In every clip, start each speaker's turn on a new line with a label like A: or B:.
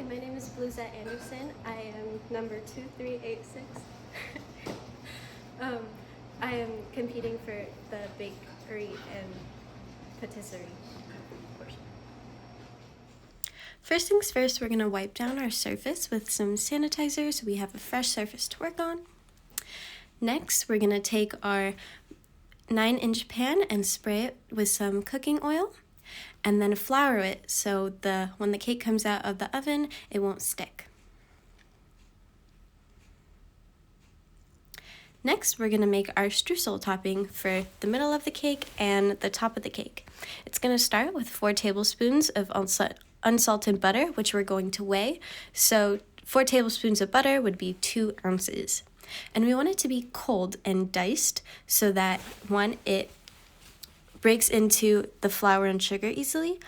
A: my name is Bluesette Anderson. I am number 2386. I am competing for the bakery and patisserie portion.
B: First things first, we're going to wipe down our surface with some sanitizer so we have a fresh surface to work on. Next, we're going to take our 9-inch pan and spray it with some cooking oil, and then flour it so when the cake comes out of the oven, it won't stick. Next, we're going to make our streusel topping for the middle of the cake and the top of the cake. It's going to start with 4 tablespoons of unsalted butter, which we're going to weigh. So 4 tablespoons of butter would be 2 ounces. And we want it to be cold and diced so that, one, it breaks into the flour and sugar easily,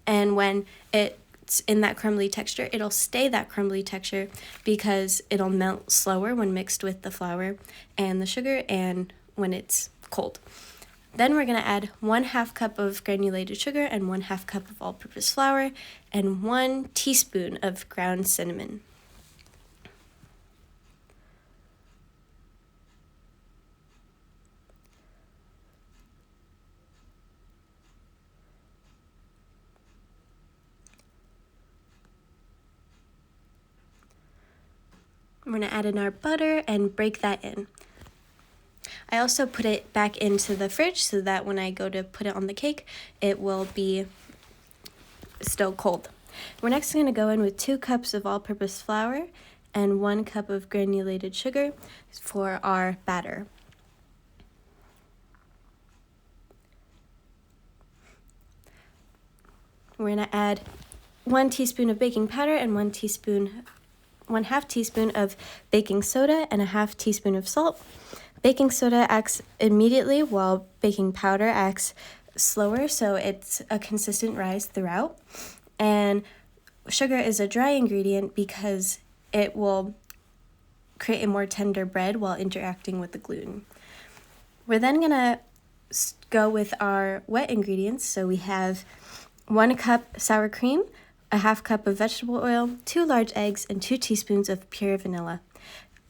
B: and when it's in that crumbly texture, it'll stay that crumbly texture because it'll melt slower when mixed with the flour and the sugar and when it's cold. Then we're going to add 1/2 cup of granulated sugar and 1/2 cup of all-purpose flour and 1 teaspoon of ground cinnamon. We're going to add in our butter and break that in. I also put it back into the fridge so that when I go to put it on the cake, it will be still cold. We're next going to go in with 2 cups of all-purpose flour and 1 cup of granulated sugar for our batter. We're going to add 1 teaspoon of baking powder and 1/2 teaspoon of baking soda and 1/2 teaspoon of salt. Baking soda acts immediately while baking powder acts slower, so it's a consistent rise throughout. And sugar is a dry ingredient because it will create a more tender bread while interacting with the gluten. We're then going to go with our wet ingredients. So we have 1 cup sour cream, 1/2 cup of vegetable oil, 2 large eggs, and 2 teaspoons of pure vanilla.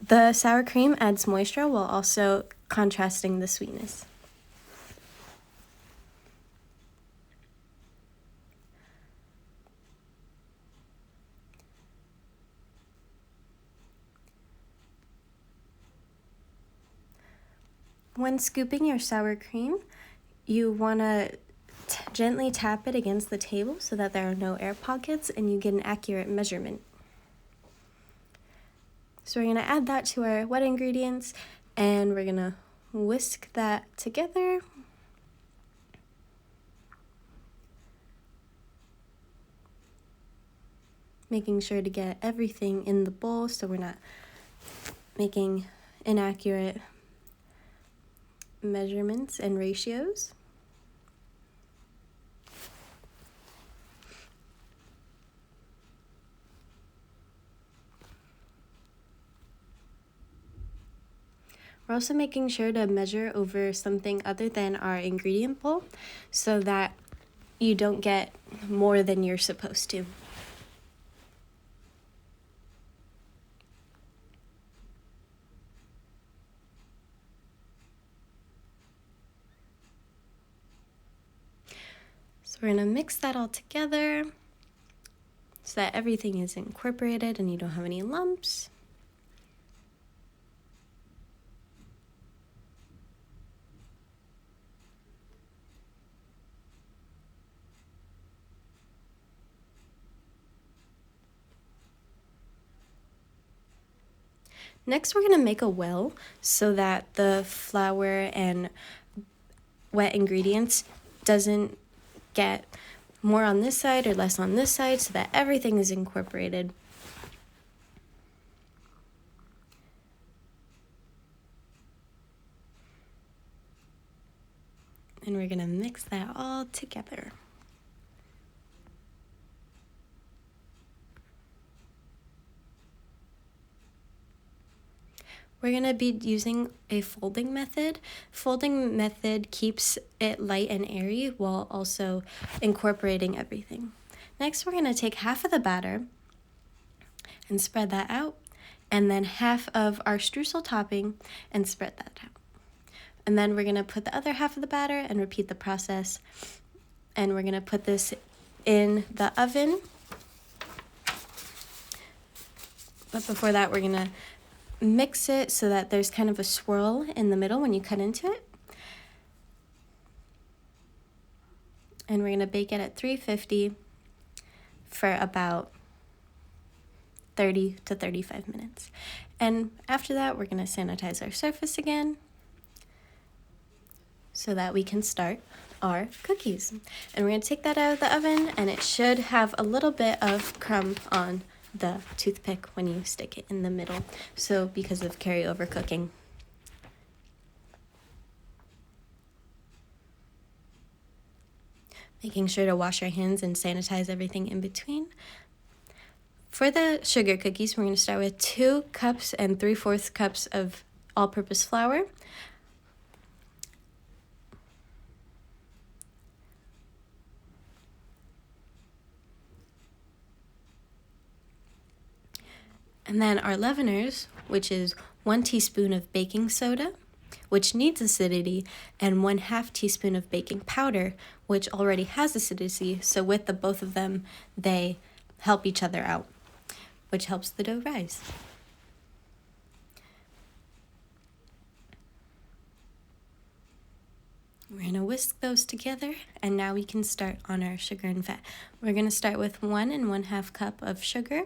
B: The sour cream adds moisture while also contrasting the sweetness. When scooping your sour cream, you want to gently tap it against the table so that there are no air pockets and you get an accurate measurement. So we're going to add that to our wet ingredients and we're going to whisk that together. Making sure to get everything in the bowl so we're not making inaccurate measurements and ratios. We're also making sure to measure over something other than our ingredient bowl so that you don't get more than you're supposed to. So we're going to mix that all together so that everything is incorporated and you don't have any lumps. Next, we're going to make a well so that the flour and wet ingredients doesn't get more on this side or less on this side so that everything is incorporated. And we're going to mix that all together. We're going to be using a folding method. Folding method keeps it light and airy while also incorporating everything. Next, we're going to take half of the batter and spread that out. And then half of our streusel topping and spread that out. And then we're gonna put the other half of the batter and repeat the process. And we're gonna put this in the oven. But before that, we're gonna mix it so that there's kind of a swirl in the middle when you cut into it. And we're gonna bake it at 350 for about 30 to 35 minutes. And after that, we're gonna sanitize our surface again so that we can start our cookies. And we're gonna take that out of the oven, and it should have a little bit of crumb on the toothpick when you stick it in the middle, so because of carryover cooking. Making sure to wash our hands and sanitize everything in between. For the sugar cookies, we're going to start with 2 cups and 3/4 cups of all-purpose flour. And then our leaveners, which is 1 teaspoon of baking soda, which needs acidity, and 1/2 teaspoon of baking powder, which already has acidity. So with the both of them, they help each other out, which helps the dough rise. We're gonna whisk those together, and now we can start on our sugar and fat. We're gonna start with 1 1/2 cup of sugar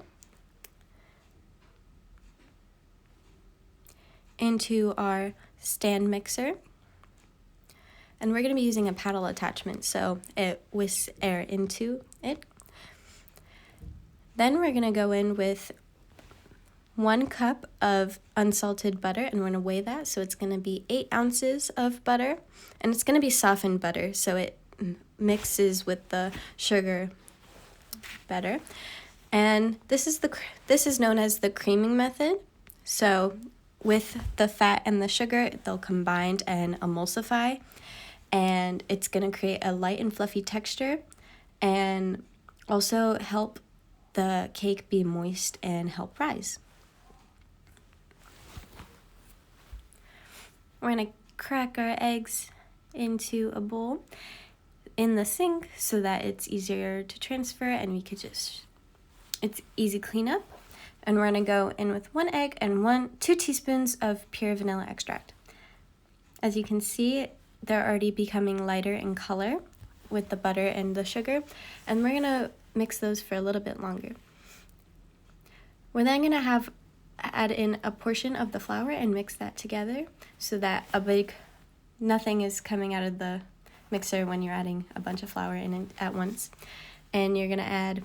B: into our stand mixer. And we're gonna be using a paddle attachment, so it whisks air into it. Then we're gonna go in with 1 cup of unsalted butter, and we're gonna weigh that, so it's gonna be 8 ounces of butter, and it's gonna be softened butter, so it mixes with the sugar better. And this is known as the creaming method. So with the fat and the sugar, they'll combine and emulsify, and it's gonna create a light and fluffy texture, and also help the cake be moist and help rise. We're gonna crack our eggs into a bowl in the sink so that it's easier to transfer, and it's easy cleanup. And we're gonna go in with 1 egg and 2 teaspoons of pure vanilla extract. As you can see, they're already becoming lighter in color with the butter and the sugar, and we're gonna mix those for a little bit longer. We're then gonna add in a portion of the flour and mix that together so that nothing is coming out of the mixer when you're adding a bunch of flour in it at once. And you're gonna add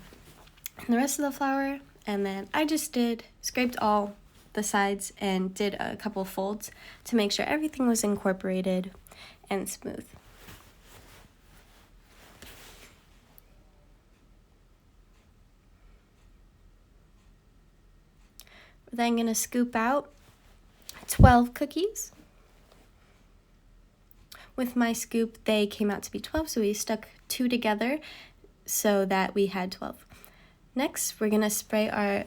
B: the rest of the flour, and then I just scraped all the sides and did a couple folds to make sure everything was incorporated and smooth. We're then gonna scoop out 12 cookies. With my scoop, they came out to be 12, so we stuck 2 together so that we had 12. Next, we're gonna spray our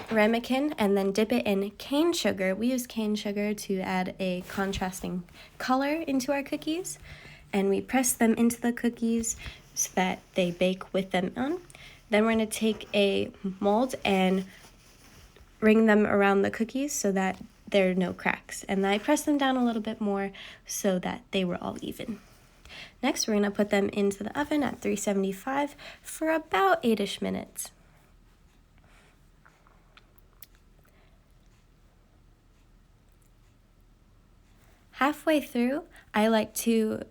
B: ramekin and then dip it in cane sugar. We use cane sugar to add a contrasting color into our cookies, and we press them into the cookies so that they bake with them on. Then we're gonna take a mold and ring them around the cookies so that there are no cracks. And I pressed them down a little bit more so that they were all even. Next, we're gonna put them into the oven at 375 for about 8-ish minutes. Halfway through, I like to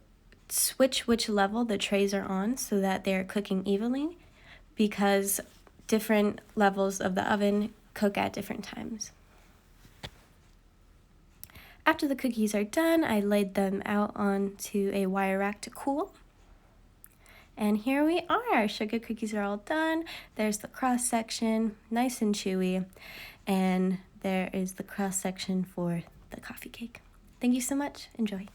B: switch which level the trays are on so that they're cooking evenly, because different levels of the oven cook at different times. After the cookies are done, I laid them out onto a wire rack to cool. And here we are. Our sugar cookies are all done. There's the cross section, nice and chewy. And there is the cross section for the coffee cake. Thank you so much. Enjoy.